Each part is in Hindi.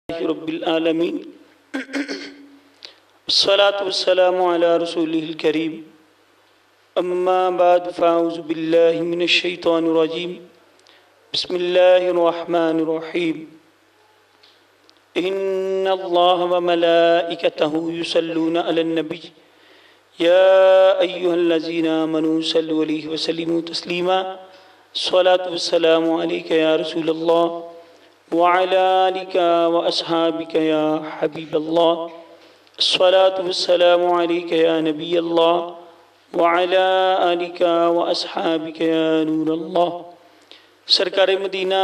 रब्बिल आलमीन अस्सलातु वस्सलामु अला रसूलिहिल करीम अम्मा बाद फ़अऊज़ु बिल्लाहि मिनश शैतानिर रजीम बिस्मिल्लाहिर रहमानिर रहीम इन्नल्लाहा व मलाइकतहु युसल्लूना अलन नबी या अय्युहल्लज़ीना आमनू सल्लु अलैहि व सल्लिमू तस्लीमा अस्सलातु वस्सलामु अलैका या रसूलल्लाह वअला आलिका व अस्हाबिका या हबीबल्लाह अस्सलातु वस्सलामु अलैका या नबीयल्लाह वअला आलिका व अस्हाबिका या नूरल्लाह। सरकार मदीना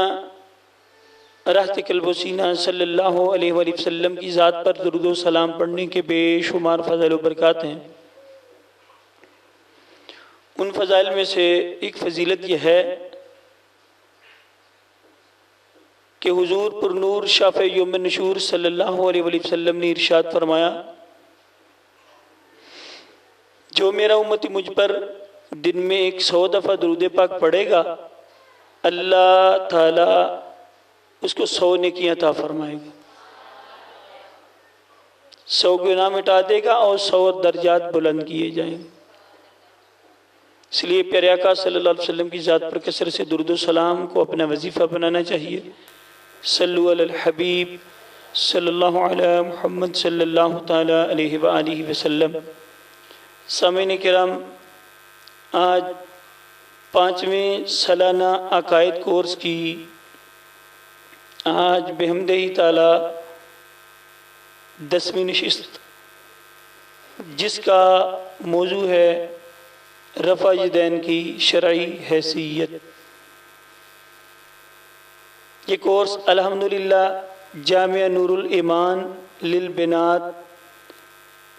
रहते क़ल्ब सीना सल्लल्लाहु अलैहि वसल्लम की ज़ात पर दुरूद व सलाम पढ़ने के बेशुमार फ़ज़ाइल व बरक़ात हैं। उन फ़ज़ाइल में से एक फ़जीलत यह है कि हुजूर पुरनूर शाफ़े यौम नशूर सल्लल्लाहु अलैहि वसल्लम ने इरशाद फरमाया, जो मेरा उम्मती मुझ पर दिन में 100 दफ़ा दुरूद पाक पढ़ेगा, अल्लाह ताला उसको 100 नेकियां अता फरमाएगा, 100 गुनाह मिटा देगा और 100 दर्जात बुलंद किए जाएंगे। इसलिए प्यारे आका सल्लल्लाहु अलैहि वसल्लम की ज़ात पर कसरत से दुरूद सलाम को अपना वजीफ़ा बनाना चाहिए। सल्लु अलल हबीब सल्लल्लाहु अला मुहम्मद सल्लल्लाहु ताला अलैहि व आलिहि वसल्लम। सामीन किराम, आज 5वें सालाना अकायद कोर्स की आज बेहमदही ताला 10वीं नशिस्त, जिसका मौजू है रफ़ा यदैन की शरई हैसियत। ये कोर्स अल्हम्दुलिल्लाह जामिया नूरुल ईमान लिल बिनात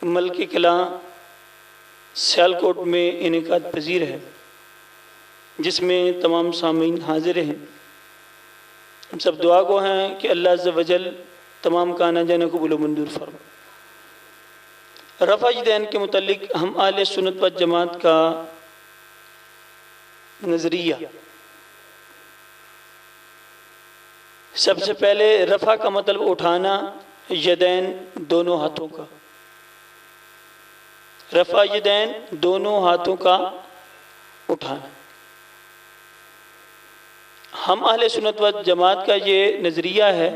मलकी कलां सियालकोट में इनेकाद पजीर है, जिसमें तमाम सामीन हाजिर हैं। हम सब दुआ को हैं कि अल्लाह अज़्ज़ व जल तमाम का आना जाना कबूल मंजूर फरमा। रफ़ा यदैन के मुतालिक हम आले सुन्नत व जमात का नज़रिया, सबसे पहले रफ़ा का मतलब उठाना, यदैन दोनों हाथों का, रफ़ा यदैन दोनों हाथों का उठाना। हम अहले सुन्नत व जमात का ये नज़रिया है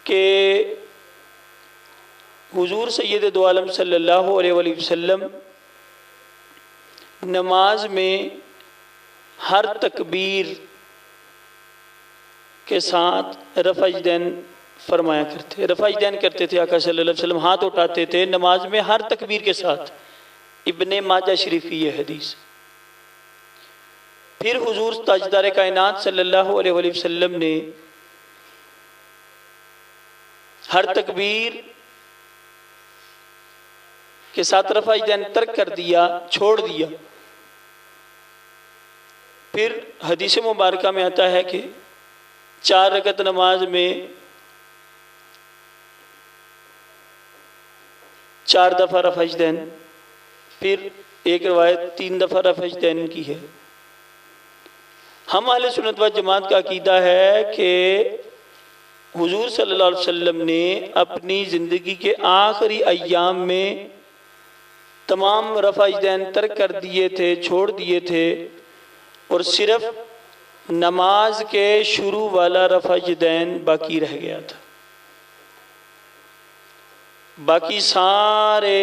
कि हुजूर सैयद दो आलम सल्लल्लाहु अलैहि वसल्लम नमाज में हर तकबीर के साथ रफ़ा यदैन फरमाया करते, रफ़ा यदैन करते थे। आका सल्लल्लाहु अलैहि वसल्लम हाथ उठाते थे नमाज में हर तकबीर के साथ। इब्ने माजा शरीफ की यह हदीस। फिर हुजूर ताजदार कायनात सल्लल्लाहु अलैहि वसल्लम ने हर तकबीर के साथ रफ़ा यदैन तर्क कर दिया, छोड़ दिया। फिर हदीस मुबारका में आता है कि 4 रकत नमाज में 4 दफ़ा रफ़ा यदैन, फिर एक रवायत 3 दफ़ा रफ़ा यदैन की है। हम अहले सुन्नत व जमात का अकीदा है कि हुजूर सल्लल्लाहु अलैहि वसल्लम ने अपनी ज़िंदगी के आखिरी अय्याम में तमाम रफ़ा यदैन तर्क कर दिए थे, छोड़ दिए थे, और सिर्फ नमाज के शुरू वाला रफ़ा यदैन बाकी रह गया था। बाकी सारे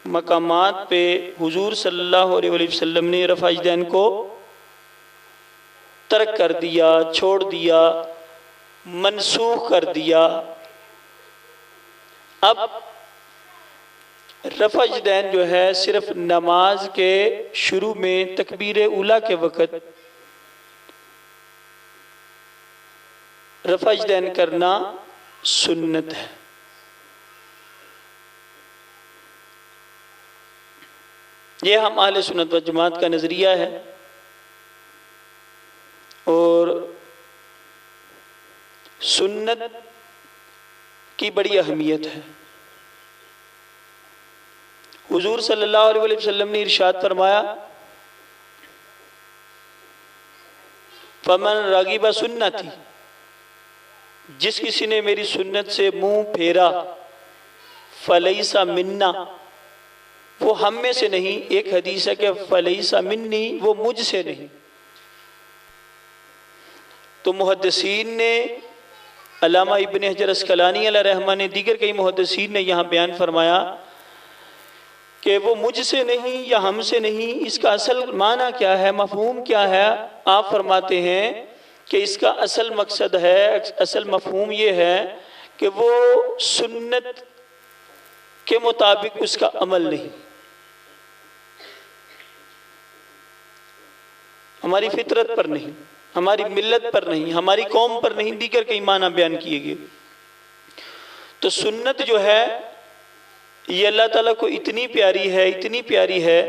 मकामात पे हुजूर सल्लल्लाहु अलैहि वसल्लम ने रफ़ा यदैन को तर्क कर दिया, छोड़ दिया, मनसूख कर दिया। अब रफ़ा यदैन जो है सिर्फ नमाज के शुरू में तकबीर उला के वक़्त रफ़ा यदैन करना सुन्नत है। यह हम अहले सुन्नत व जमात का नज़रिया है। और सुन्नत की बड़ी अहमियत है। हुजूर सल्लल्लाहु अलैहि वसल्लम ने इरशाद फरमाया, फमन रागिबा सुन्नती, जिस किसी ने मेरी सुन्नत से मुंह फेरा, फलैसा मिन्ना, वो हम में से नहीं। एक हदीस है कि फलैसा मिन्नी, वो मुझसे नहीं। तो मुहद्दिसीन ने, अल्लामा इब्न हजर अस्कलानी अलैहिर्रहमा ने, दीगर कई मुहद्दिसीन ने यहाँ बयान फरमाया कि वो मुझसे नहीं या हमसे नहीं। इसका असल माना क्या है, मफहूम क्या है? आप फरमाते हैं कि इसका असल मकसद है, असल मफहूम ये है कि वो सुन्नत के मुताबिक उसका अमल नहीं, हमारी फितरत पर नहीं, हमारी मिल्लत पर नहीं, हमारी कौम पर नहीं, दीगर कई माना बयान किए गए। तो सुन्नत जो है ये अल्लाह ताला को इतनी प्यारी है, इतनी प्यारी है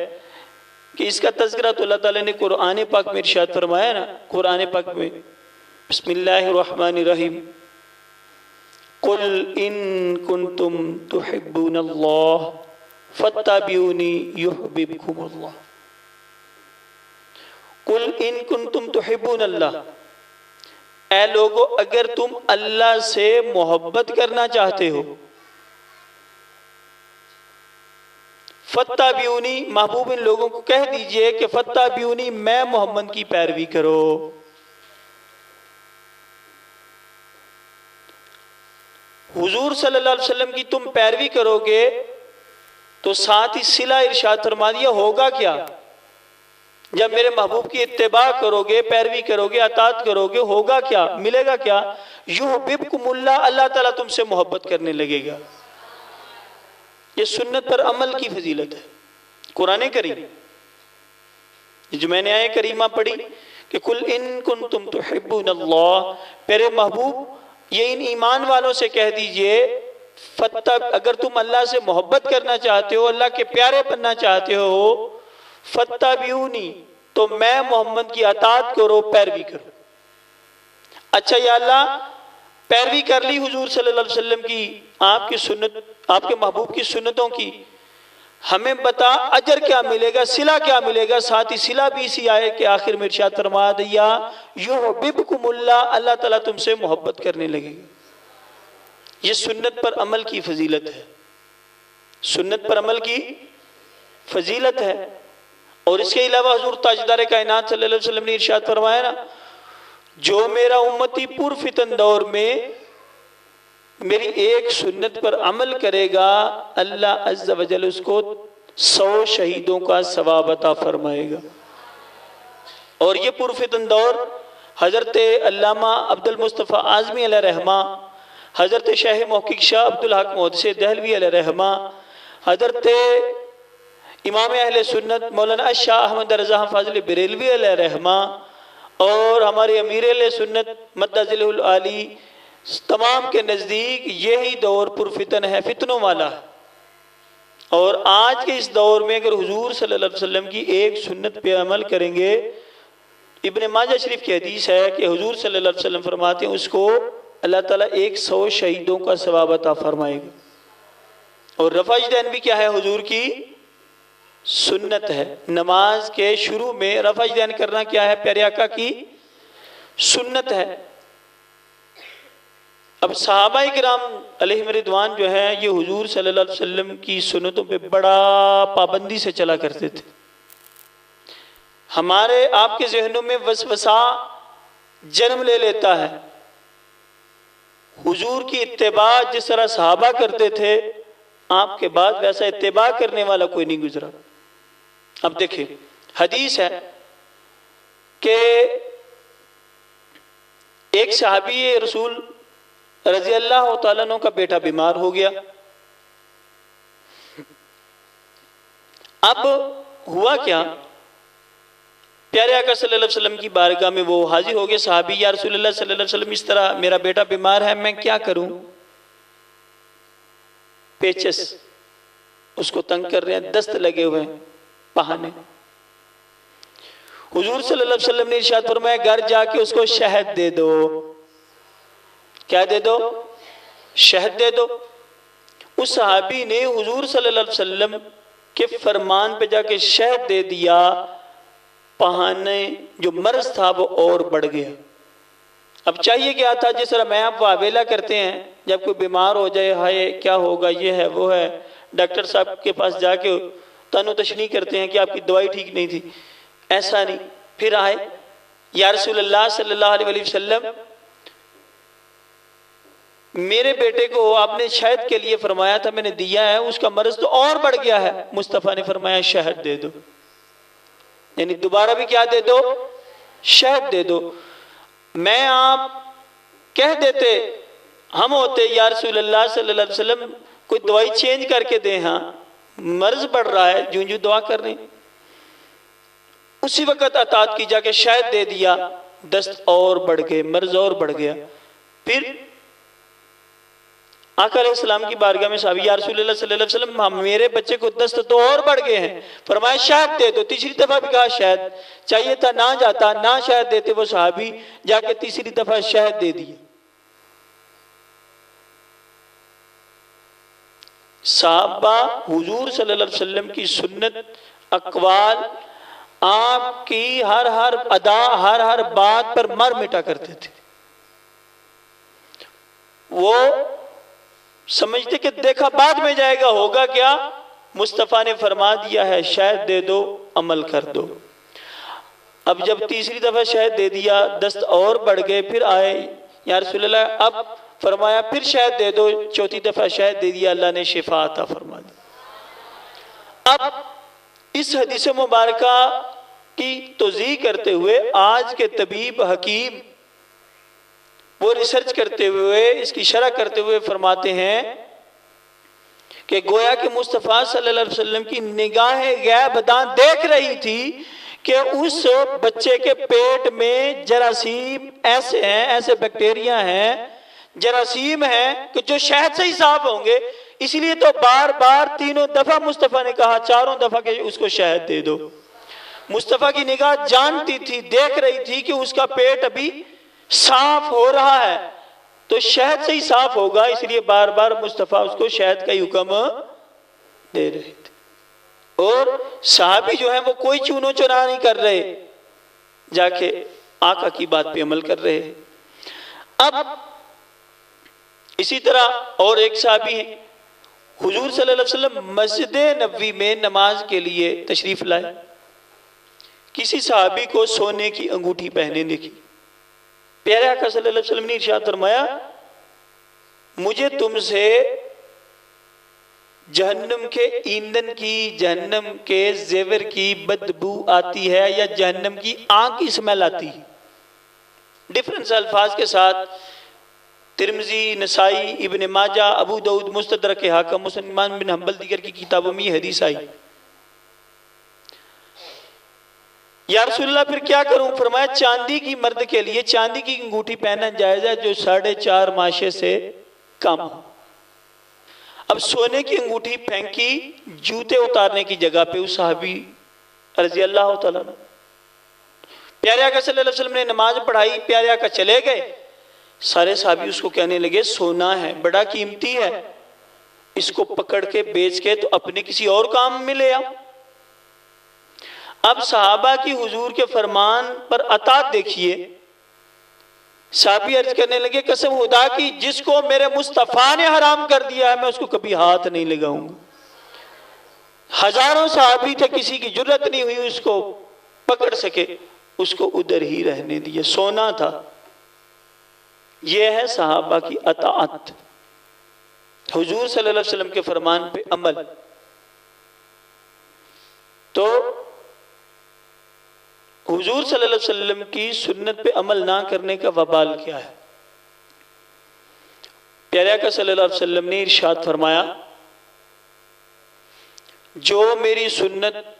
कि इसका तज़किरा तो अल्लाह ताला ने कुरान पाक में इरशाद फरमाया ना। कुरान पाक में बिस्मिल्लाहिर्रहमानिर्रहीम, कुल इन कुंतुम तुहिब्बूनल्लाह फत्तबिऊनी युहब्बिबकुमुल्लाह। कुल इन कुंतुम तुहिब्बूनल्लाह, ऐ लोगो अगर तुम अल्लाह से मोहब्बत करना चाहते हो, फत्तबिऊनी, महबूब इन लोगों को कह दीजिए कि फत्तबिऊनी, मैं मोहम्मद की पैरवी करो। हुजूर सल्लल्लाहु अलैहि वसल्लम की तुम पैरवी करोगे तो साथ ही सिला इरशाद फरमा दिया, होगा क्या? जब मेरे महबूब की इत्तिबा करोगे, पैरवी करोगे, अतात करोगे, होगा क्या, मिलेगा क्या? युहब्बिबकुमुल्लाह, अल्लाह ताला तुमसे मोहब्बत करने लगेगा। ये सुन्नत पर अमल की फजीलत है। कुरान करीम जो मैंने आए करीमा पढ़ी कि कुल इन कुंतुम तुहिब्बूनल्लाह, मेरे महबूब ये इन ईमान वालों से कह दीजिए, अगर तुम अल्लाह से मोहब्बत करना चाहते हो, अल्लाह के प्यारे बनना चाहते हो, फत्तबिऊनी, तो मैं मोहम्मद की अतात करो, पैरवी करो। अच्छा या अल्लाह, पैरवी कर ली हुजूर सल्लल्लाहु अलैहि वसल्लम की, आपकी सुन्नत, आपके महबूब की सुन्नतों की, हमें बता अजर क्या मिलेगा, सिला क्या मिलेगा? साथ ही सिला भी इसी आयत के आखिर में इरशाद फरमा दिया, युहब्बिबकुमुल्लाह, अल्लाह ताला तुमसे मोहब्बत करने लगेगा। ये सुन्नत पर अमल की फजीलत है, सुन्नत पर अमल की फजीलत है। और इसके अलावा हुजूर ताजदार कायनात सल्लल्लाहु अलैहि वसल्लम ने इरशाद फरमाया ना, जो मेरा उम्मती पुरफितन दौर में मेरी एक सुन्नत पर अमल करेगा, अल्लाह अज़्ज़ा वजल उसको 100 शहीदों का सवाब अता फरमाएगा। और ये पुरफितन दौर हज़रत अल्लामा अब्दुल मुस्तफ़ा आज़मी अलैहिर्रहमा, हज़रत शाह मुहक़्क़िक़ शाह अब्दुल हक मुहद्दिस देहलवी अलैहिर्रहमा, हज़रत इमाम अहले सुन्नत मौलाना शाह अहमद रज़ा फ़ाज़िल बरेलवी अलैहिर्रहमा और हमारे अमीर अहले सुन्नत मद्दज़िलहुल आली, तमाम के नज़दीक यही दौर पुरफितन है, फितनों वाला है। और आज के इस दौर में अगर हुजूर सल्लल्लाहु अलैहि वसल्लम की एक सुन्नत पे अमल करेंगे, इब्न माजा शरीफ की हदीस है कि हुजूर सल्लल्लाहु अलैहि वसल्लम फरमाते हैं उसको अल्लाह ताला 100 शहीदों का सवाब अता फरमाएगा। और रफ़ाइदैन भी क्या है, हुजूर की सुन्नत है। नमाज के शुरू में रफ़ाइदैन करना क्या है, प्यारे आका की सुन्नत है। अब सहाबा किराम अलैहिम रिदवान जो है, ये हुजूर सल्लल्लाहु अलैहि वसल्लम की सुन्नतों पे बड़ा पाबंदी से चला करते थे। हमारे आपके जहनों में वसवसा जन्म ले लेता है, हुजूर की इत्तिबा जिस तरह सहाबा करते थे, आपके बाद वैसा इत्तिबा करने वाला कोई नहीं गुजरा। अब देखिए, हदीस है कि एक सहाबी रसूल रज़ी अल्लाह तआला अन्हु का बेटा बीमार हो गया। अब हुआ क्या, प्यारे आका सल्लल्लाहु अलैहि वसल्लम की बारगाह में वो हाजिर हो गए। सहाबी, या रसूलल्लाह सल्लल्लाहु अलैहि वसल्लम, इस तरह मेरा बेटा बीमार है, मैं क्या करूं? पेचस उसको तंग कर रहे हैं, दस्त लगे हुए हैं, बहाने। हुजूर सल्लल्लाहु अलैहि वसल्लम ने इरशाद फरमाया, घर जाके उसको शहद दे दो। क्या दे दो? शहद दे दो। उस सहाबी ने हुजूर सल्लल्लाहु अलैहि वसल्लम के फरमान पे जाके शहद दे दिया। बहाने जो मर्ज था वो और बढ़ गया। अब चाहिए क्या था, जिस तरह मैं आप वावेला करते हैं जब कोई बीमार हो जाए, हाय क्या होगा, ये है वो है, डॉक्टर साहब के पास जाके तनो तशनी करते हैं कि आपकी दवाई ठीक नहीं थी, ऐसा नहीं। फिर आए या रसूलल्लाह सल्लल्लाहु अलैहि वसल्लम, मेरे बेटे को आपने शहद के लिए फरमाया था, मैंने दिया है, उसका मर्ज तो और बढ़ गया है। मुस्तफ़ा ने फरमाया शहद दे दो, यानी दोबारा भी क्या दे दो, शहद दे दो। मैं आप कह देते, हम होते या रसूलल्लाह सल्लल्लाहु अलैहि वसल्लम कोई दवाई चेंज करके दे, हाँ मर्ज बढ़ रहा है, जूं जूं दुआ कर रहे, उसी वक्त अतात की जाके शहद दे दिया, दस्त और बढ़ गए, मर्ज और बढ़ गया। फिर आका अलैहिस्सलाम की बारगाह में साहबी या रसूलुल्लाह सल्लल्लाहु अलैहि वसल्लम मेरे बच्चे को दस्त तो और बढ़ गए हैं, फरमाया शहद दे दो। तीसरी दफा भी कहा शहद, चाहिए था ना जाता ना शहद देते वो साहबी, जाके तीसरी दफा शहद दे दिए। साहबा हुजूर सल्लल्लाहु अलैहि वसल्लम की सुन्नत, अकवाल, आपकी हर हर अदा, हर हर बात पर मर मिटा करते थे। वो समझते कि देखा बाद में जाएगा, होगा क्या, मुस्तफ़ा ने फरमा दिया है शहद दे दो, अमल कर दो। अब जब तीसरी दफा शहद दे दिया, दस्त और बढ़ गए, फिर आए या रसूलल्लाह, अब फरमाया फिर शहद दे दो, चौथी दफा शहद दे दिया, अल्लाह ने शिफा अता फरमा दी। अब इस हदीस मुबारका की तौज़ीह करते हुए आज के तबीब हकीम वो रिसर्च करते हुए, इसकी शरह करते हुए फरमाते हैं कि गोया कि मुस्तफ़ा सल्लल्लाहु अलैहि वसल्लम की निगाह गैबदां देख रही थी कि उस बच्चे के पेट में जरासीम ऐसे हैं, ऐसे बैक्टीरिया हैं, जरासीम हैं कि जो शहद से ही साफ होंगे। इसलिए तो बार बार तीनों दफा मुस्तफ़ा ने कहा, चारों दफा के उसको शहद दे दो। मुस्तफ़ा की निगाह जानती थी, देख रही थी कि उसका पेट अभी साफ हो रहा है, तो शहद से ही साफ होगा, इसलिए बार बार मुस्तफ़ा उसको शहद का ही हुक्म दे रहे थे। और साहबी जो है वो कोई चूनो चुना नहीं कर रहे, जाके आका की बात पे अमल कर रहे हैं। अब इसी तरह और एक साहबी है, हुजूर सल्लल्लाहु अलैहि वसल्लम मस्जिद नबवी में नमाज के लिए तशरीफ लाए, किसी साहबी को सोने की अंगूठी पहने देखी। प्यारे आका सल्लल्लाहु अलैहि वसल्लम ने इरशाद फरमाया, मुझे तुमसे जहन्नम के ईंधन की, जहन्नम के जेवर की बदबू आती है या जहन्नम की आग की स्मेल आती है। डिफरेंस अल्फाज के साथ तिरमिजी, नसाई, इब्न माजा, अबू दाऊद, मुस्तदरक हाकिम, मुसलमान बिन हंबल दीगर की किताबों में हदीस आई। या रसूलल्लाह फिर क्या करूं, फरमाया चांदी की मर्द के लिए चांदी की अंगूठी पहनना जायज है जो 4.5 माशे से कम हो। अब सोने की अंगूठी फेंकी जूते उतारने की जगह पे उस साहबी रज़ी अल्लाह तआला, प्यारे आका सल्लल्लाहु अलैहि वसल्लम ने नमाज पढ़ाई, प्यारे आका चले गए, सारे साहबी उसको कहने लगे सोना है बड़ा कीमती है, इसको पकड़ के बेच के तो अपने किसी और काम में ले आओ। अब सहाबा की हुजूर के फरमान पर अतात देखिए, साहबी अर्ज करने लगे कसम खुदा की जिसको मेरे मुस्तफ़ा ने हराम कर दिया है मैं उसको कभी हाथ नहीं लगाऊंगा। हजारों साहबी थे, किसी की जुर्रत नहीं हुई उसको पकड़ सके, उसको उधर ही रहने दिया, सोना था। यह है सहाबा की अताअत, हुजूर सल्लल्लाहु अलैहि वसल्लम के फरमान पे अमल। तो हुजूर सल्लल्लाहु अलैहि वसल्लम की सुन्नत पे अमल ना करने का वबाल क्या है। प्यारे आका सल्लल्लाहु अलैहि वसल्लम ने इरशाद फरमाया, जो मेरी सुन्नत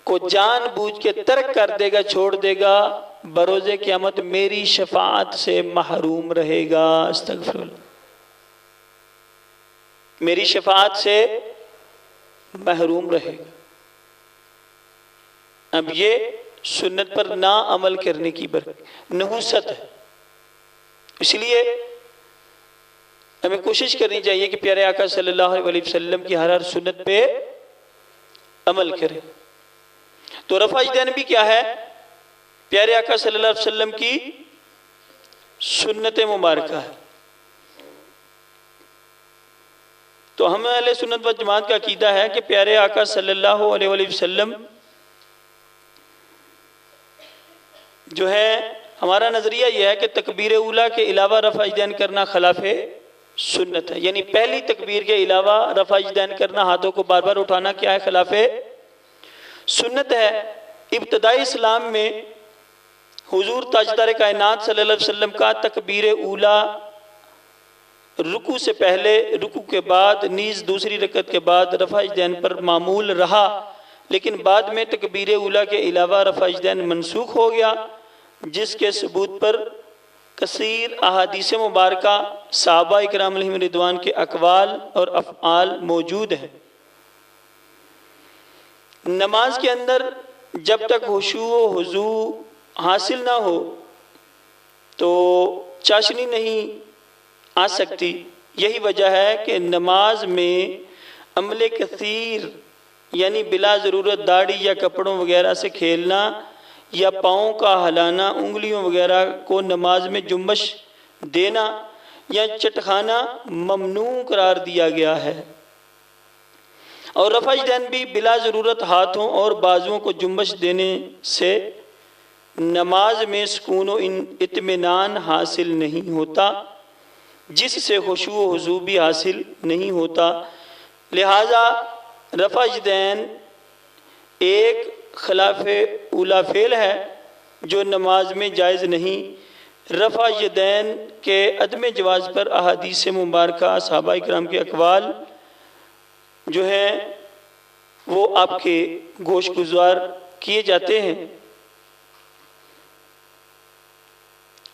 को जानबूझ के तर्क कर देगा, छोड़ देगा, बरोज़े क़यामत मेरी शफाअत से महरूम रहेगा। अस्तगफिरुल्लाह, मेरी शफाअत से महरूम रहेगा। अब ये सुन्नत पर ना अमल करने की नहुसत है, इसलिए हमें कोशिश करनी चाहिए कि प्यारे आका सल्लल्लाहु अलैहि वसल्लम की हर हर सुन्नत पे अमल करें। तो रफ़ा यदैन भी क्या है, प्यारे आका सल्लल्लाहु अलैहि वसल्लम की सुन्नत मुबारक है। तो हम अहले सुन्नत व जमात का अकीदा है कि प्यारे आका सल्लल्लाहु अलैहि वसल्लम जो है, हमारा नज़रिया यह है कि तकबीर उला के अलावा रफ़ा यदैन करना खिलाफ सुन्नत है। यानी पहली तकबीर के अलावा रफ़ा यदैन करना, हाथों को बार बार उठाना क्या है, खिलाफ सुन्नत है। इब्तदाई इस्लाम में हुजूर ताजदार कायनात सल्लल्लाहु अलैहि वसल्लम का तकबीर उला रुकू से पहले, रुकू के बाद, नीज़ दूसरी रकत के बाद रफ़ा यदैन पर मामूल रहा। लेकिन बाद में तकबीर उला के अलावा रफ़ा यदैन मनसूख हो गया, जिसके सबूत पर कसीर अहादीस मुबारका सहाबा इकराम अलैहिम रिदवान के अक़वाल और अफ़आल मौजूद हैं। नमाज के अंदर जब तक खुशू व हुजू हासिल ना हो तो चाशनी नहीं आ सकती। यही वजह है कि नमाज में अमले कसीर यानी बिला ज़रूरत दाढ़ी या कपड़ों वगैरह से खेलना या पाँव का हिलाना, उंगलियों वगैरह को नमाज में जुम्बश देना या चटखाना ममनू करार दिया गया है। और रफ़ा यदैन भी बिला ज़रूरत हाथों और बाजुओं को जुम्बश देने से नमाज में सुकून व इत्मीनान हासिल नहीं होता, जिससे खुशू व हुजू भी हासिल नहीं होता। लिहाजा रफ़ा यदैन एक खिलाफ उला फेल है जो नमाज में जायज़ नहीं। रफ़ा यदैन के अदम जवाज़ पर अहादीस मुबारका सहाबा इकराम के अक़वाल जो हैं वो आपके गोश गुज़ार किए जाते हैं।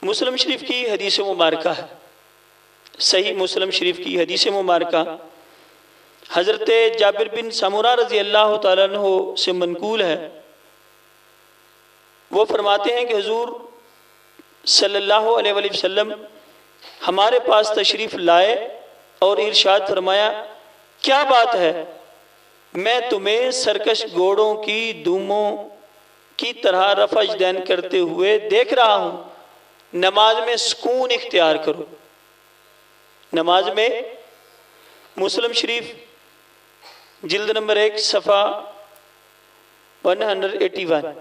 मुस्लिम शरीफ की हदीस मुबारका है, सही मुस्लिम शरीफ की हदीस मुबारका हज़रत जाबिर बिन समुरा रज़ी अल्लाह तआला अन्हु से मनकूल है। वो फरमाते हैं कि हुज़ूर सल्लल्लाहु अलैहि वसल्लम हमारे पास तशरीफ़ लाए और इरशाद फरमाया, क्या बात है, मैं तुम्हें सरकश घोड़ों की दुमों की तरह रफ़ा यदैन करते हुए देख रहा हूँ, नमाज में सुकून इख्तियार करो। नमाज में मुस्लिम शरीफ जिल्द नंबर 1 सफ़ा 181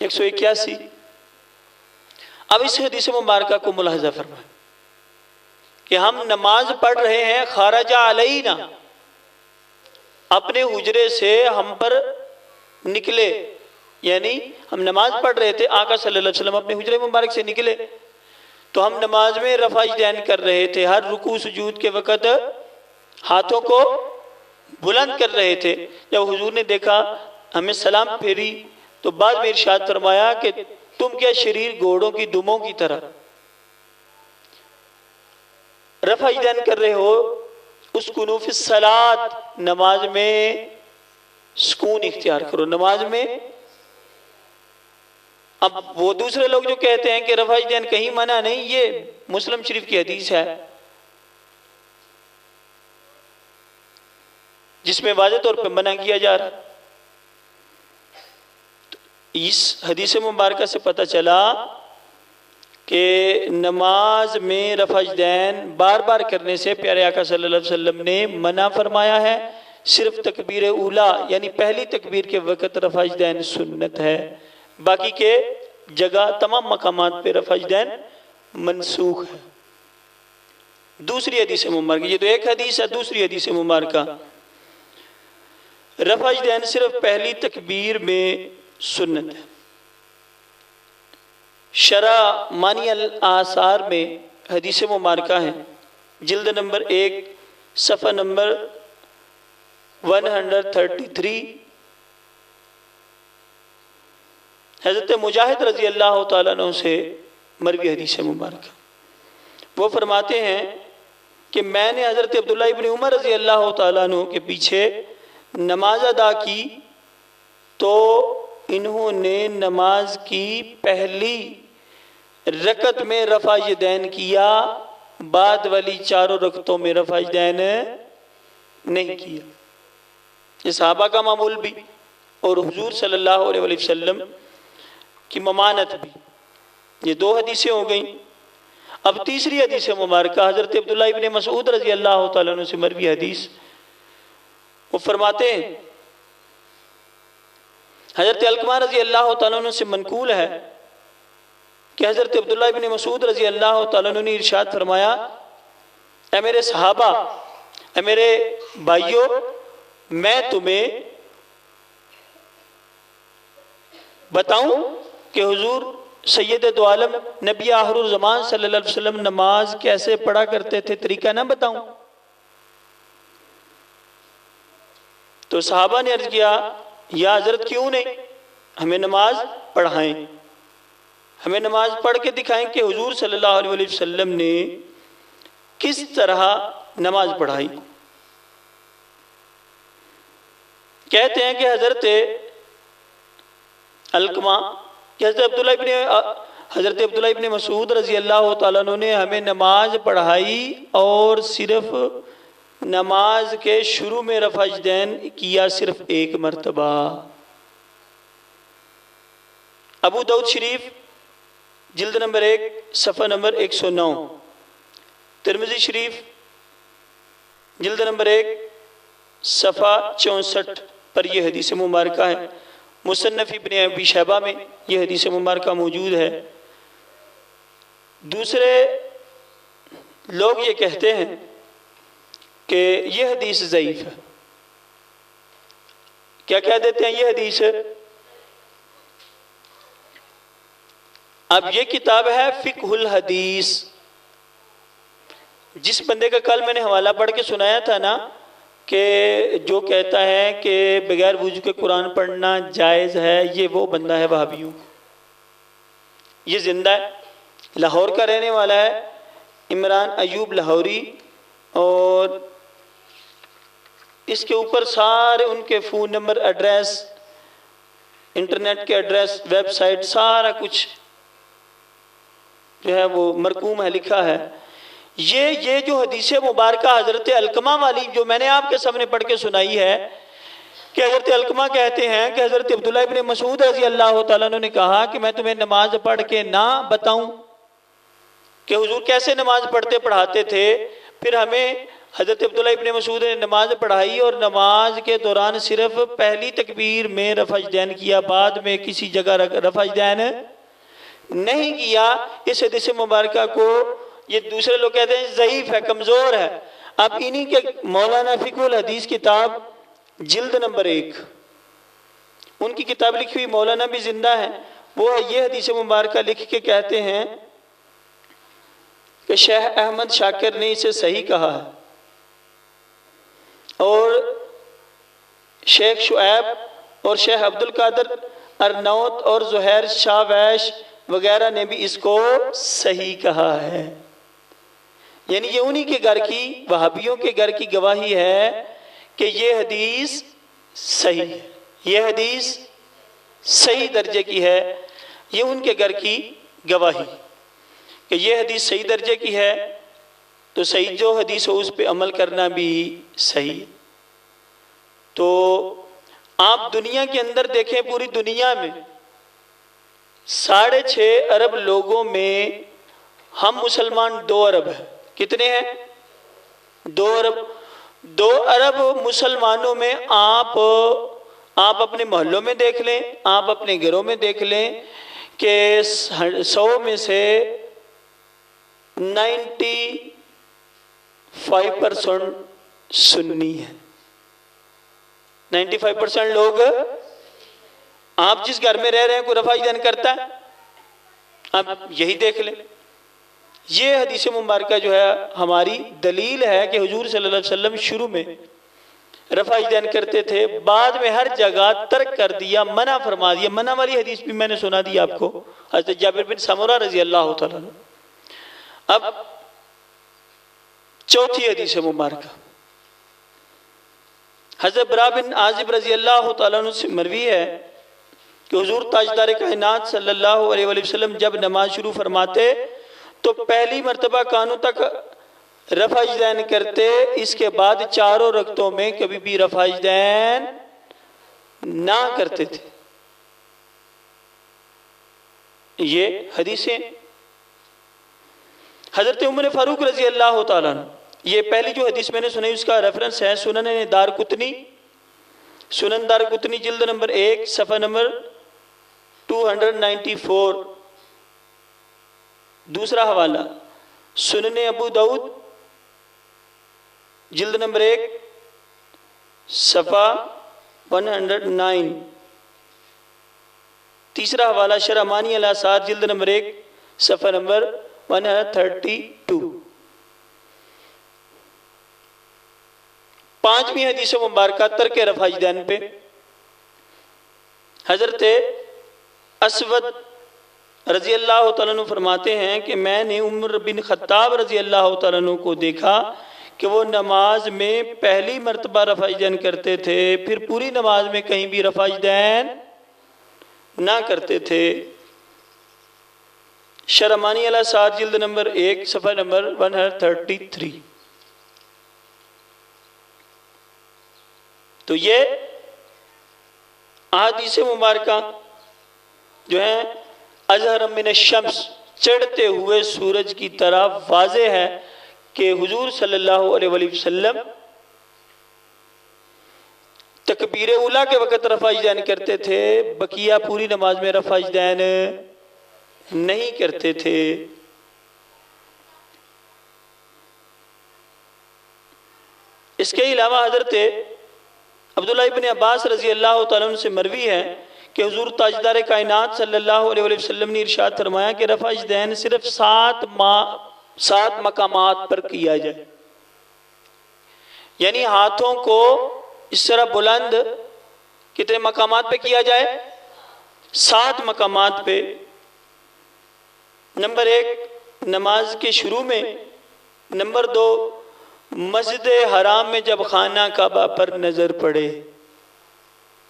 181। अब इस हदीस मुबारका को मुलाहज़ा फरमाएं कि हम नमाज पढ़ रहे हैं, खारजा अलैना, अपने हुजरे से हम पर निकले, यानी हम नमाज पढ़ रहे थे, आका सल्लल्लाहु अलैहि वसल्लम अपने हुजरे मुबारक से निकले तो हम नमाज में रफ़ा यदैन कर रहे थे। हर रुकू सुजूद के वक़्त हाथों को बुलंद कर रहे थे। जब हुजूर ने देखा, हमें सलाम फेरी तो बाद में इरशाद फरमाया कि तुम क्या शरीर घोड़ों की दुमों की तरह रफ़ा यदैन कर रहे हो। उसकुनू फिस सलात, नमाज में सुकून इख्तियार करो। नमाज में अब वो दूसरे लोग जो कहते हैं कि रफ़ा यदैन कहीं मना नहीं, ये मुस्लिम शरीफ की हदीस है जिसमें वाज़ेह तौर पर मना किया जा रहा है। तो इस हदीस मुबारका से पता चला कि नमाज में रफ़ा यदैन बार बार करने से प्यारे आका सल्लल्लाहु अलैहि वसल्लम ने मना फरमाया है। सिर्फ तकबीर उला यानी पहली तकबीर के वक़्त रफ़ा यदैन सुन्नत है, बाकी के जगह तमाम मकामात पे रफ़ा यदैन मनसूख है। दूसरी हदीस मुबारका, ये तो एक हदीस है, दूसरी हदीस मुबारका रफ़ा यदैन सिर्फ पहली तकबीर में सुन्नत है। शरा मानी अल आसार में हदीस मुबारका है, जिल्द नंबर 1 सफ़ा नंबर 133। हज़रत मुजाहिद रज़ी अल्लाह तआला अन्हु से मरवी हदीस मुबारक, वो फरमाते हैं कि मैंने हज़रत अब्दुल्लाह इब्न उमर रज़ी अल्लाह तआला अन्हु के पीछे नमाज अदा की तो इन्होंने नमाज की पहली रकत में रफ़ा यदैन किया, बाद वाली चारों रकतों में रफ़ा यदैन नहीं किया। ये सहाबा का मामूल भी और हुजूर सल्लल्लाहु अलैहि वसल्लम की ममानत भी। ये दो हदीसें हो गई। अब तीसरी हदीस मुबारक हज़रत अब्दुल्लाह इब्न मसूद रज़ी अल्लाह तआला अन्हु से मरवी हदीस, वो फरमाते हैं, हज़रत अलकमा रज़ी अल्लाह तआला अन्हु से मनकूल है कि हज़रत अब्दुल्लाह इब्न मसूद रज़ी अल्लाह तआला अन्हु ने इरशाद फरमाया, ऐ मेरे सहाबा, ऐ मेरे भाइयों, मैं तुम्हें बताऊं कि हुजूर सैयद दो आलम नबी आखिरुल ज़मान सल्लल्लाहु अलैहि वसल्लम नमाज कैसे पढ़ा करते थे, तरीका ना बताऊं? तो सहाबा ने अर्ज किया, या हजरत क्यों नहीं, हमें नमाज पढ़ाएं, हमें नमाज पढ़ के दिखाएं कि हुजूर सल्लल्लाहु अलैहि वसल्लम ने किस तरह नमाज पढ़ाई। कहते हैं कि हजरत अलकमा कि हज़रत अब्दुल्लाह इब्न मसूद रज़ी अल्लाह तआला अन्हु ने हमें नमाज पढ़ाई और सिर्फ नमाज के शुरू में रफ़अजदैन किया सिर्फ एक मरतबा। अबू दाऊद शरीफ जिल्द नंबर 1 सफ़ा नंबर 109, तिरमिज़ी शरीफ जिल्द नंबर 1 सफ़ा 64 पर यह हदीस मुबारक है। मुसन्नफ़ इब्न अबी शैबा में यह हदीस मुबारक मौजूद है। दूसरे लोग ये कहते हैं कि यह हदीस ज़ईफ़ है। क्या कह देते हैं? यह हदीस, अब ये किताब है फ़िक़हुल हदीस। जिस बंदे का कल मैंने हवाला पढ़ के सुनाया था ना, कि जो कहता है कि बगैर वुज़ू के कुरान पढ़ना जायज़ है, ये वो बंदा है वहाबियों। ये जिंदा है, लाहौर का रहने वाला है, इमरान अयूब लाहौरी, और इसके ऊपर सारे उनके फ़ोन नंबर, एड्रेस, इंटरनेट के एड्रेस, वेबसाइट, सारा कुछ जो है वो मरकूम है, लिखा है। ये जो हदीस मुबारक हज़रत अलकमा वाली जो मैंने आपके सामने पढ़ के सुनाई है, कि हज़रत अलकमा कहते हैं कि हज़रत अब्दुल्लाह इब्न मसूद रज़ी अल्लाह तआला अन्हु ने कहा कि मैं तुम्हें नमाज पढ़ के ना बताऊं कि हुजूर कैसे नमाज पढ़ते पढ़ाते थे। फिर हमें हज़रत अब्दुल्लाह इब्न मसूद ने नमाज पढ़ाई और नमाज के दौरान सिर्फ पहली तकबीर में रफ़अजदैन किया, बाद में किसी जगह रफ़अजदैन नहीं किया। इस हदीस मुबारक को ये दूसरे लोग कहते हैं ज़ईफ़ है, कमज़ोर है। अब इन्हीं के मौलाना फ़िक़हुल हदीस किताब जिल्द नंबर 1, उनकी किताब लिखी हुई, मौलाना भी जिंदा है, वो ये हदीस मुबारक लिख के कहते हैं कि शेख अहमद शाकिर ने इसे सही कहा है, और शेख शुएब और शेख अब्दुल कादिर अरनौत और ज़ुहैर शाह वैश वगैरह ने भी इसको सही कहा है। यानी ये उन्हीं के घर की, वहाबियों के घर की गवाही है कि ये हदीस सही है, ये हदीस सही दर्जे की है। ये उनके घर की गवाही कि ये हदीस सही दर्जे की है, तो सही जो हदीस हो उस पर अमल करना भी सही है। तो आप दुनिया के अंदर देखें, पूरी दुनिया में 6.5 अरब लोगों में हम मुसलमान 2 अरब हैं। कितने हैं? 2 अरब। 2 अरब मुसलमानों में आप अपने मोहल्लों में देख लें, आप अपने घरों में देख लें कि 100 में से 95% सुन्नी है। 95% लोग, आप जिस घर में रह रहे हैं कोई रफ़अजदैन करता है? आप यही देख लें। ये हदीस मुबारक जो है हमारी दलील है कि हुजूर सल्लल्लाहु अलैहि वसल्लम शुरू में रफ़अजदैन करते थे, बाद में हर जगह तर्क कर दिया, मना फरमा दिया। मना वाली हदीस भी मैंने सुना दी आपको, हज़रत जाबिर बिन समुरा रज़ी अल्लाह तआला अन्हु। अब चौथी हदीस मुबारक हज़रत बरा बिन आज़िब रज़ी अल्लाह तआला अन्हु से मरवी है कि हुजूर ताजदार कायनात सल्लल्लाहु अलैहि वसल्लम जब नमाज शुरू फरमाते तो पहली मर्तबा कानों तक रफ़अजदैन करते, इसके बाद 4 रकतों में कभी भी रफ़अजदैन ना करते थे। ये हदीसें हज़रत उमर फारूक रजी अल्लाह तआला अन्हु, ये पहली जो हदीस मैंने सुनाई उसका रेफरेंस है सुनन दारकुतनी, सुनन दारकुतनी जिल्द नंबर 1 सफ़ा नंबर 294। दूसरा हवाला सुनन अबू दाऊद जिल्द नंबर 1 सफ़ा 109। तीसरा हवाला शरमानी अल आसार जिल्द नंबर 1 सफ़ा नंबर 132। पांचवीं हदीस मुबारक तरक रफ़ाइदैन पे हज़रत असवद रजी अल्लाह तआला अन्हु फरमाते हैं कि मैंने उमर बिन खत्ताब रजी अल्लाह तआला अन्हु को देखा कि वो नमाज में पहली मरतबा रफ़ाइदैन करते थे, फिर पूरी नमाज में कहीं भी रफ़ाइदैन ना करते थे। शरमानी अला सात जिल्द नंबर 1 सफ़ा नंबर 133। तो ये अहादीस मुबारका जो है अज़हर मिन शम्स, चढ़ते हुए सूरज की तरह वाज़े है कि हुजूर सल्लल्लाहु अलैहि वसल्लम तकबीर उला के वक़्त रफ़ाइदैन करते थे, बकिया पूरी नमाज में रफ़ाइदैन नहीं करते थे। इसके अलावा हज़रत अब्दुल्ला इब्न अब्बास रज़ी अल्लाह तआला अन्हु से मरवी है कि हुजूर ताजदार कायनात सल्लल्लाहु अलैहि वसल्लम ने इरशाद फरमाया कि रफ़ाइदैन सिर्फ 7 मकामात पर किया जाए, यानी हाथों को इस तरह बुलंद कितने मकामात पे किया जाए? 7 मकामात पे। नंबर 1 नमाज के शुरू में, नंबर 2 मस्जिद हराम में जब खाना काबा पर नजर पड़े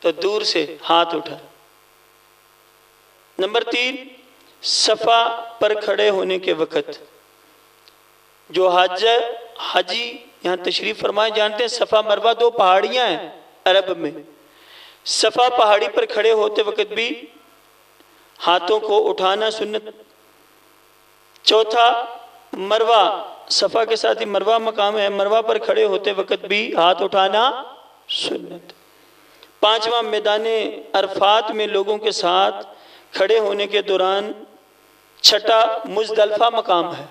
तो दूर से हाथ उठा, नंबर 3 सफा पर खड़े होने के वक़्त, जो हाजी यहाँ तशरीफ फरमाए जानते हैं सफ़ा मरवा 2 पहाड़ियाँ हैं अरब में, सफ़ा पहाड़ी पर खड़े होते वक़्त भी हाथों को उठाना सुन्नत। चौथा मरवा, सफ़ा के साथ ही मरवा मकाम है, मरवा पर खड़े होते वक़्त भी हाथ उठाना सुन्नत। पांचवा मैदान अरफात में लोगों के साथ खड़े होने के दौरान। छठा मुज़दलिफ़ा मकाम है,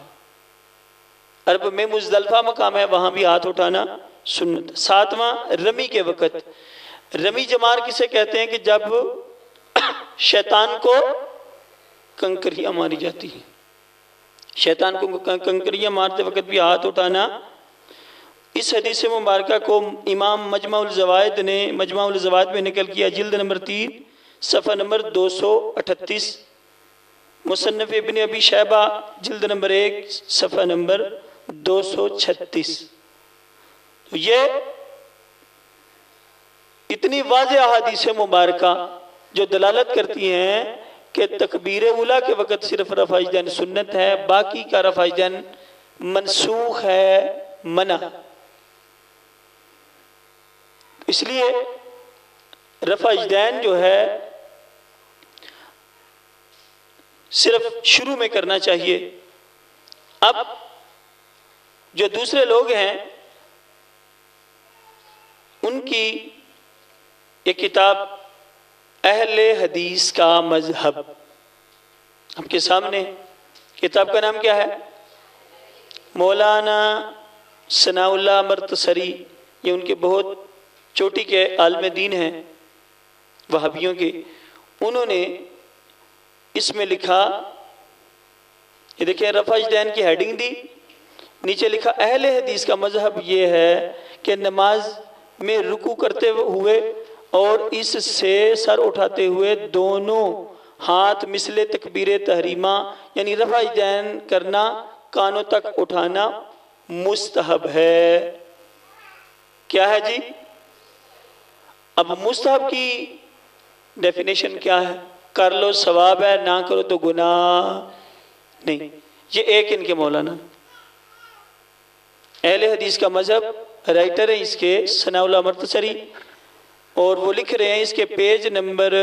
अरब में मुज़दलिफ़ा मकाम है, वहाँ भी हाथ उठाना सुन्नत। सातवां रमी के वक़्त, रमी जमार किसे कहते हैं कि जब शैतान को कंकरियाँ मारी जाती हैं, शैतान को कंकरियाँ मारते वक़्त भी हाथ उठाना। इस हदीस मुबारका को इमाम मजमाउल ज़वाइद ने मजमाउल ज़वाइद में निकल किया, जिल्द नंबर 3 सफ़ा नंबर 238। मुसन्नफ़ इब्न अबी शैबा जिल्द नंबर 1 सफ़ा नंबर 236। तो ये इतनी वाज़ेह अहादीस मुबारका जो दलालत करती हैं कि तकबीर उला के वक़्त सिर्फ रफ़ाइदैन सुन्नत है, बाकी का रफ़ाइदैन मनसूख है, मना। इसलिए रफ़ाइदैन जो है सिर्फ शुरू में करना चाहिए। अब जो दूसरे लोग हैं उनकी ये किताब अहले हदीस का मजहब आपके सामने, किताब का नाम क्या है? मौलाना सनाउल्लाह मर्तसरी, ये उनके बहुत चोटी के आलिम दीन हैं वहाबियों के। उन्होंने इसमें लिखा, ये देखिए रफ़ाइदैन की हेडिंग दी, नीचे लिखा अहले हदीस का मजहब ये है कि नमाज में रुकू करते हुए और इससे सर उठाते हुए दोनों हाथ मिसले तकबीर तहरीमा यानी रफ़ाइदैन करना, कानों तक उठाना मुस्तहब है। क्या है जी? अब मुस्तहब की डेफिनेशन क्या है? कर लो सवाब है, ना करो तो गुनाह नहीं। ये एक इनके मौलाना अहले हदीस का मजहब राइटर है इसके सनाउल्लाह मर्तसरी, और वो लिख रहे हैं इसके पेज नंबर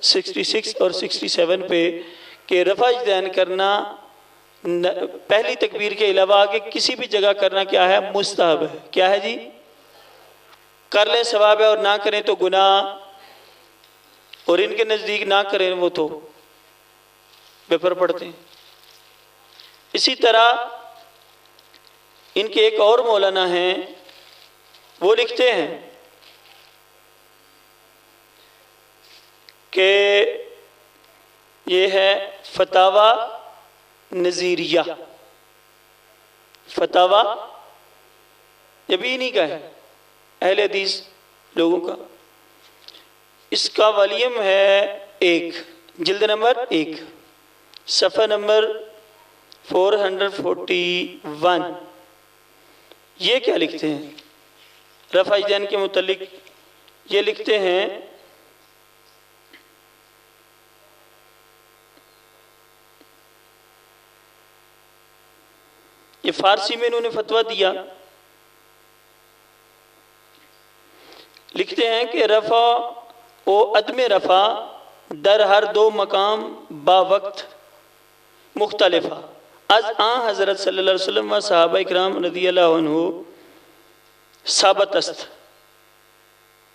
66 और 67 पे कि रफ़ा यदैन करना पहली तकबीर के अलावा आगे किसी भी जगह करना क्या है, मुस्तहब है। क्या है जी? कर लें सवाब है और ना करें तो गुनाह, और इनके नज़दीक ना करें वो तो बेफर पड़ते हैं। इसी तरह इनके एक और मौलाना हैं, वो लिखते हैं कि ये है फतावा नज़ीरिया। फतावा ये भी इन्हीं का है, अहले हदीस लोगों का। इसका वॉल्यूम है 1, जिल्द नंबर 1, सफ़ा नंबर 441। ये क्या लिखते हैं रफ़ा यदैन के मुतल्लिक? ये लिखते हैं ये फारसी में इन्होंने फतवा दिया, लिखते हैं कि रफ़ा ओ अदम रफ़ा दर हर दो मकाम बावक्त मुख्तलिफा अज आ हज़रत सल्लल्लाहु अलैहि वसल्लम व सहाबा इकराम रज़ियल्लाहु अन्हु साबत अस्त।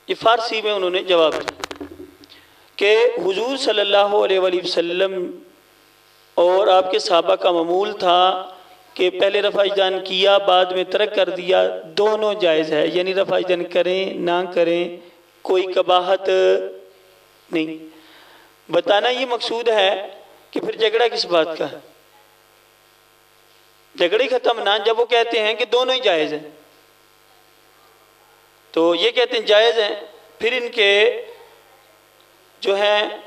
ये फारसी में उन्होंने जवाब दिया कि हुजूर सल्लल्लाहु अलैहि वसल्लम और आपके सहाबा का मामूल था कि पहले रफ़ा यदैन किया, बाद में तर्क कर दिया, दोनों जायज़ है। यानी रफ़ा यदैन करें ना करें कोई कबाहत नहीं। बताना ये मकसूद है कि फिर झगड़ा किस बात का है? झगड़े ख़त्म ना, जब वो कहते हैं कि दोनों ही जायज़ हैं, तो ये कहते हैं जायज़ हैं। फिर इनके जो हैं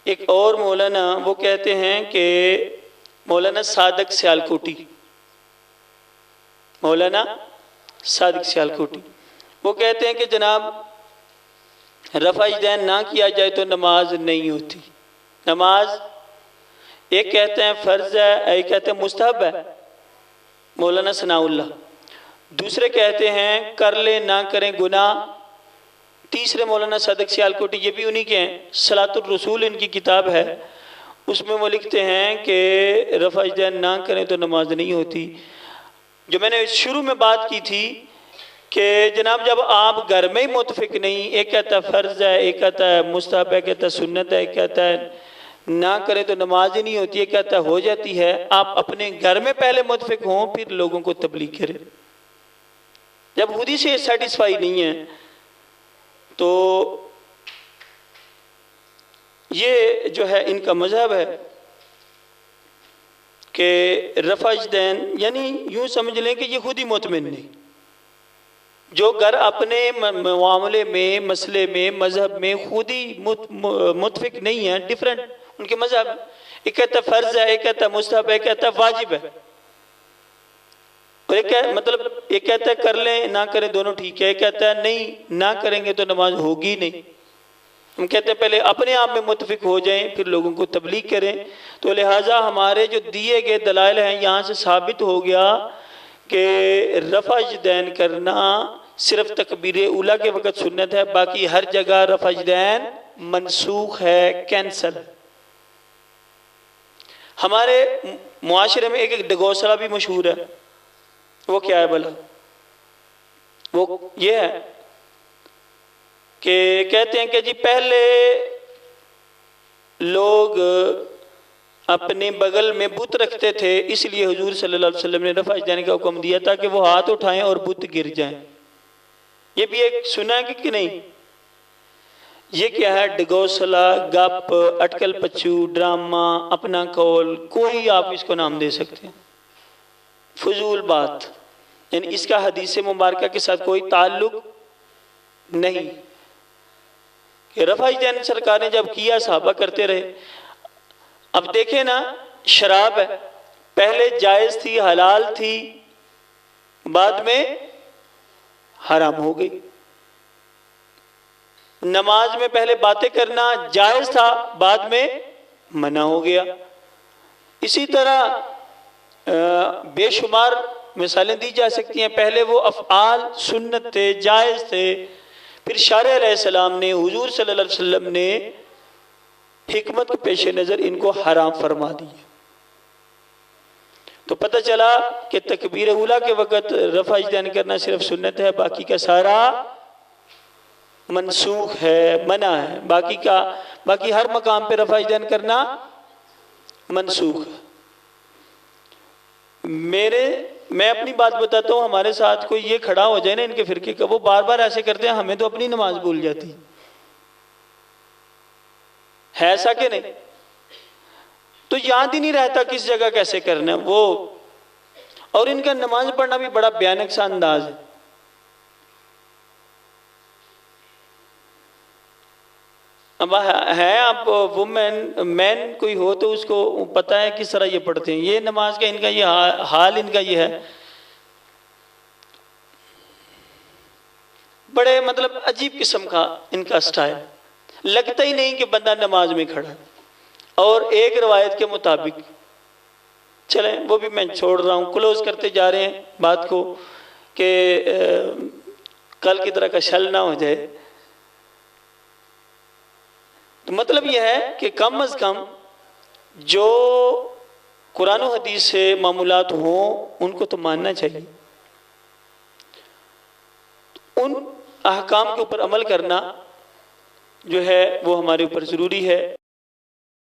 एक और मौलाना, वो कहते हैं कि मौलाना सादक सियालकोटी, मौलाना सादक सियालकोटी, वो कहते हैं कि जनाब रफ़ा यदैन ना किया जाए तो नमाज नहीं होती। नमाज एक कहते हैं फ़र्ज़ है, एक कहते हैं मुस्तहब है, मौलाना सनाउल्लाह। दूसरे कहते हैं कर ले ना करें गुनाह। तीसरे मौलाना सादक सियालकोटी, ये भी उन्हीं के हैं, सलातुर रसूल इनकी किताब है, उसमें वो लिखते हैं कि रफ़ा यदैन ना करें तो नमाज नहीं होती। जो मैंने शुरू में बात की थी कि जनाब जब आप घर में ही मुतफिक नहीं, एक कहता है फ़र्ज़ है, एक कहता है मुस्तहब है, कहता है सुन्नत है, एक कहता है ना करें तो नमाज ही नहीं होती, एक कहता है हो जाती है। आप अपने घर में पहले मुतफिक हों, फिर लोगों को तबलीग करें। जब खुद ही से सेटिस्फाई नहीं है तो ये जो है इनका मज़हब है कि रफ़ा यदैन, यानी यूँ समझ लें कि ये खुद ही मुतमिन नहीं। जो घर अपने मामले में, मसले में, मज़हब में खुद ही मुतफिक नहीं है, डिफरेंट उनके मज़हब, एक कहता है फ़र्ज़ है, एक कहता है मुस्तहब है, एक कहता है वाजिब है, और एक मतलब एक कहता है कर लें ना करें दोनों ठीक है, एक कहता है नहीं ना करेंगे तो नमाज होगी नहीं। हम कहते हैं पहले अपने आप में मुतफिक हो जाएं, फिर लोगों को तबलीग करें। तो लिहाजा हमारे जो दिए गए दलाइल हैं, यहाँ से साबित हो गया कि रफ़ा यदैन करना सिर्फ तकबीर उला के वक़्त सुन्नत है, बाकी हर जगह रफ़ा यदैन मनसूख है, कैंसल। हमारे मुआशरे में एक डगौसला भी मशहूर है, वो क्या है भला? वो ये है कि कहते हैं कि जी पहले लोग अपने बगल में बुत रखते थे, इसलिए हुजूर सल्लल्लाहु अलैहि वसल्लम ने रफ़ा यदैन का हुक्म दिया था कि वो हाथ उठाएं और बुत गिर जाएं। ये भी एक सुना है कि नहीं? ये क्या है? डगौसला, गप, अटकल पच्चू, ड्रामा, अपना कौल, कोई आप इसको नाम दे सकते हैं, फजूल बात। यानी इसका हदीस मुबारका के साथ कोई ताल्लुक नहीं। कि रफ़ा यदैन सरकार ने जब किया सहाबा करते रहे। अब देखें ना, शराब है, पहले जायज़ थी, हलाल थी, बाद में हराम हो गई। नमाज में पहले बातें करना जायज़ था, बाद में मना हो गया। इसी तरह बेशुमार मिसालें दी जा सकती हैं। पहले वो अफ़आल सुन्नत थे, जायज़ थे, फिर शारिअ अलैहिस्सलाम ने, हुजूर सल्लल्लाहु अलैहि वसल्लम ने हिकमत के पेश नज़र इनको हराम फरमा दिए। तो पता चला कि तकबीर उला के वक़्त रफ़ा इजदान करना सिर्फ सुन्नत है, बाकी का सारा मनसूख है, मना है। बाकी हर मकाम पे रफ़ा इजदान करना मनसूख है। मैं अपनी बात बताता हूँ, हमारे साथ कोई ये खड़ा हो जाए ना इनके फिरके का, वो बार बार ऐसे करते हैं, हमें तो अपनी नमाज भूल जाती है ऐसा कि नहीं? तो याद ही नहीं रहता किस जगह कैसे करना है वो। और इनका नमाज पढ़ना भी बड़ा भयानक सा अंदाज है। अब है आप मैन कोई हो तो उसको पता है किस तरह ये पढ़ते हैं। ये नमाज का इनका ये हाल इनका ये है, बड़े मतलब अजीब किस्म का इनका स्टाइल, लगता ही नहीं कि बंदा नमाज में खड़ा है। और एक रवायत के मुताबिक, चलें वो भी मैं छोड़ रहा हूँ, क्लोज करते जा रहे हैं बात को कि कल की तरह का शल ना हो जाए। तो मतलब यह है कि कम अज़ कम जो कुरान और हदीस से मामूलात हों उनको तो मानना चाहिए। उन अहकाम के ऊपर अमल करना जो है वो हमारे ऊपर ज़रूरी है।